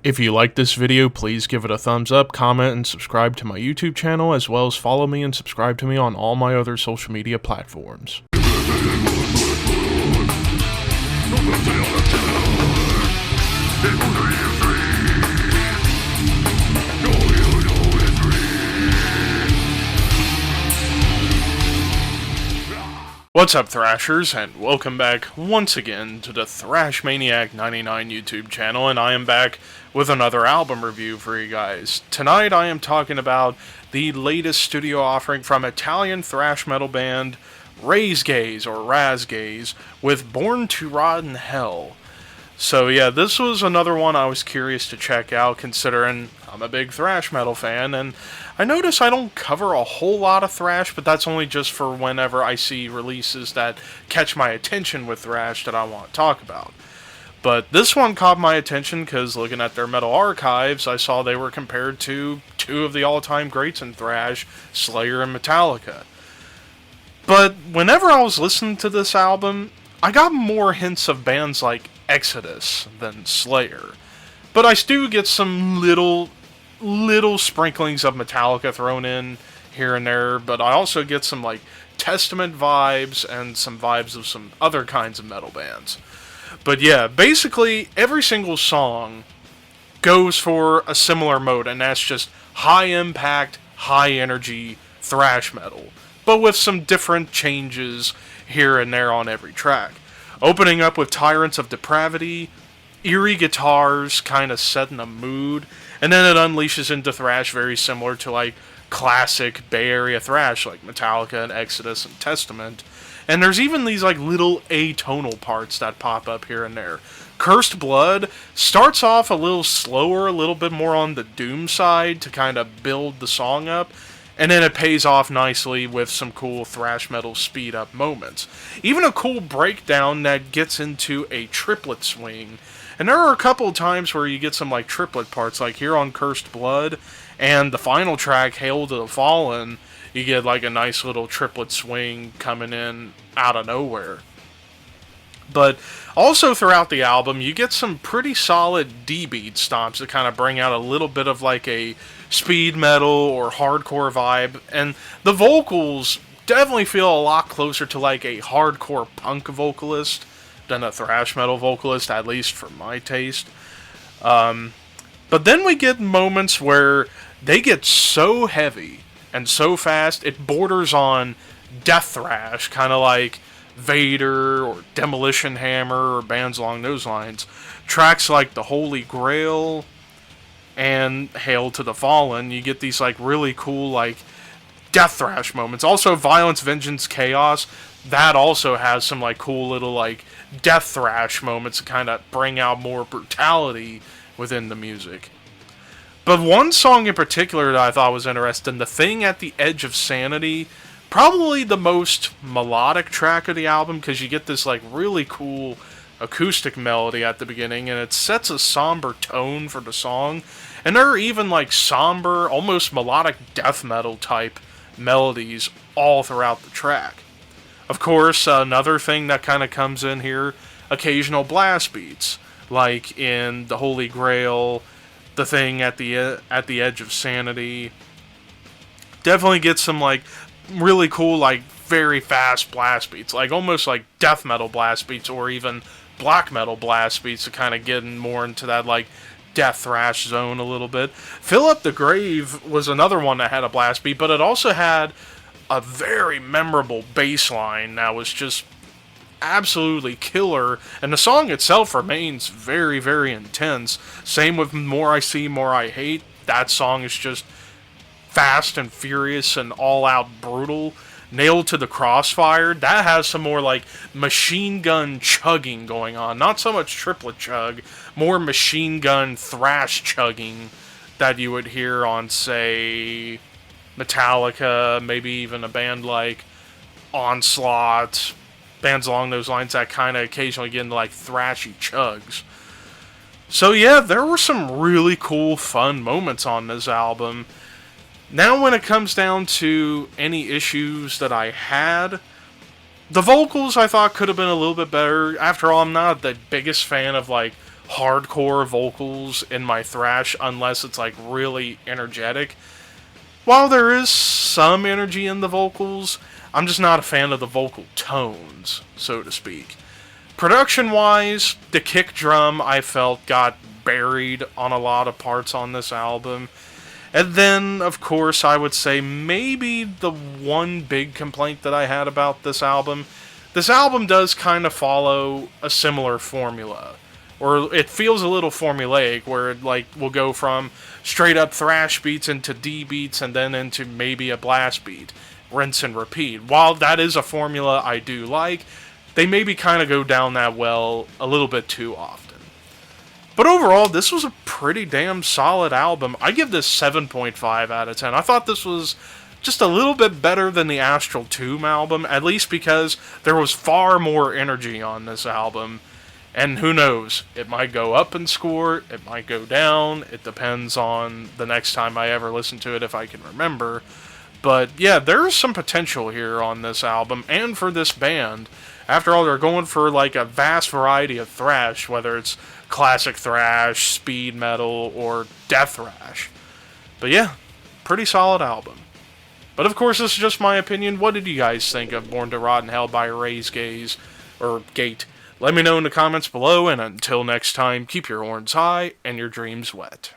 If you like this video, please give it a thumbs up, comment, and subscribe to my YouTube channel, as well as follow me and subscribe to me on all my other social media platforms. What's up, Thrashers, and welcome back once again to the Thrash Maniac 99 YouTube channel, and I am back with another album review for you guys. Tonight I am talking about the latest studio offering from Italian thrash metal band Razgate with Born to Rot in Hell. So yeah, this was another one I was curious to check out, considering I'm a big thrash metal fan, and I notice I don't cover a whole lot of thrash, but that's only just for whenever I see releases that catch my attention with thrash that I want to talk about. But this one caught my attention because looking at their metal archives, I saw they were compared to two of the all-time greats in thrash, Slayer and Metallica. But whenever I was listening to this album, I got more hints of bands like Exodus than Slayer. But I do get some little sprinklings of Metallica thrown in here and there, but I also get some like Testament vibes and some vibes of some other kinds of metal bands. But yeah, basically every single song goes for a similar mode, and that's just high impact, high energy thrash metal, but with some different changes here and there on every track. Opening up with Tyrants of Depravity, eerie guitars kind of setting a mood, and then it unleashes into thrash very similar to like classic Bay Area thrash like Metallica and Exodus and Testament. And there's even these like little atonal parts that pop up here and there. Cursed Blood starts off a little slower, a little bit more on the doom side to kind of build the song up, and then it pays off nicely with some cool thrash metal speed up moments. Even a cool breakdown that gets into a triplet swing. And there are a couple of times where you get some like triplet parts, like here on Cursed Blood, and the final track, Hail to the Fallen, you get like a nice little triplet swing coming in out of nowhere. But also throughout the album, you get some pretty solid D-beat stomps that kind of bring out a little bit of like a speed metal or hardcore vibe. And the vocals definitely feel a lot closer to like a hardcore punk vocalist than a thrash metal vocalist, at least for my taste. But then we get moments where they get so heavy and so fast, it borders on death thrash, kind of like Vader or Demolition Hammer or bands along those lines. Tracks like The Holy Grail and Hail to the Fallen, you get these like really cool like death thrash moments. Also Violence, Vengeance, Chaos, that also has some like cool little like death thrash moments to kind of bring out more brutality within the music. But one song in particular that I thought was interesting, The Thing at the Edge of Sanity, probably the most melodic track of the album, because you get this like really cool acoustic melody at the beginning, and it sets a somber tone for the song. And there are even like somber, almost melodic death metal type melodies all throughout the track. Of course, another thing that kind of comes in here, occasional blast beats, like in The Holy Grail, The Thing at the Edge of Sanity. Definitely get some like really cool, like very fast blast beats, like almost like death metal blast beats or even black metal blast beats, to kind of getting more into that like death thrash zone a little bit. Fill Up the Grave was another one that had a blast beat, but it also had a very memorable bass line that was just absolutely killer, and the song itself remains very, very intense. Same with More I See, More I Hate. That song is just fast and furious and all-out brutal. Nailed to the Crossfire, that has some more like machine gun chugging going on. Not so much triplet chug, more machine gun thrash chugging that you would hear on, say, Metallica, maybe even a band like Onslaught, bands along those lines that kind of occasionally get into like thrashy chugs. So yeah, there were some really cool, fun moments on this album. Now when it comes down to any issues that I had, the vocals I thought could have been a little bit better. After all, I'm not the biggest fan of like hardcore vocals in my thrash unless it's like really energetic. While there is some energy in the vocals, I'm just not a fan of the vocal tones, so to speak. Production-wise, the kick drum I felt got buried on a lot of parts on this album. And then, of course, I would say maybe the one big complaint that I had about this album does kind of follow a similar formula. Or it feels a little formulaic, where it like will go from straight up thrash beats into D beats and then into maybe a blast beat. Rinse and repeat. While that is a formula I do like, they maybe kind of go down that well a little bit too often. But overall, this was a pretty damn solid album. I give this 7.5 out of 10. I thought this was just a little bit better than the Astral Tomb album, at least because there was far more energy on this album. And who knows, it might go up in score, it might go down, it depends on the next time I ever listen to it if I can remember. But yeah, there's some potential here on this album, and for this band. After all, they're going for like a vast variety of thrash, whether it's classic thrash, speed metal, or death thrash. But yeah, pretty solid album. But of course, this is just my opinion. What did you guys think of Born to Rot in Hell by Razgate, or Gate? Let me know in the comments below, and until next time, keep your horns high and your dreams wet.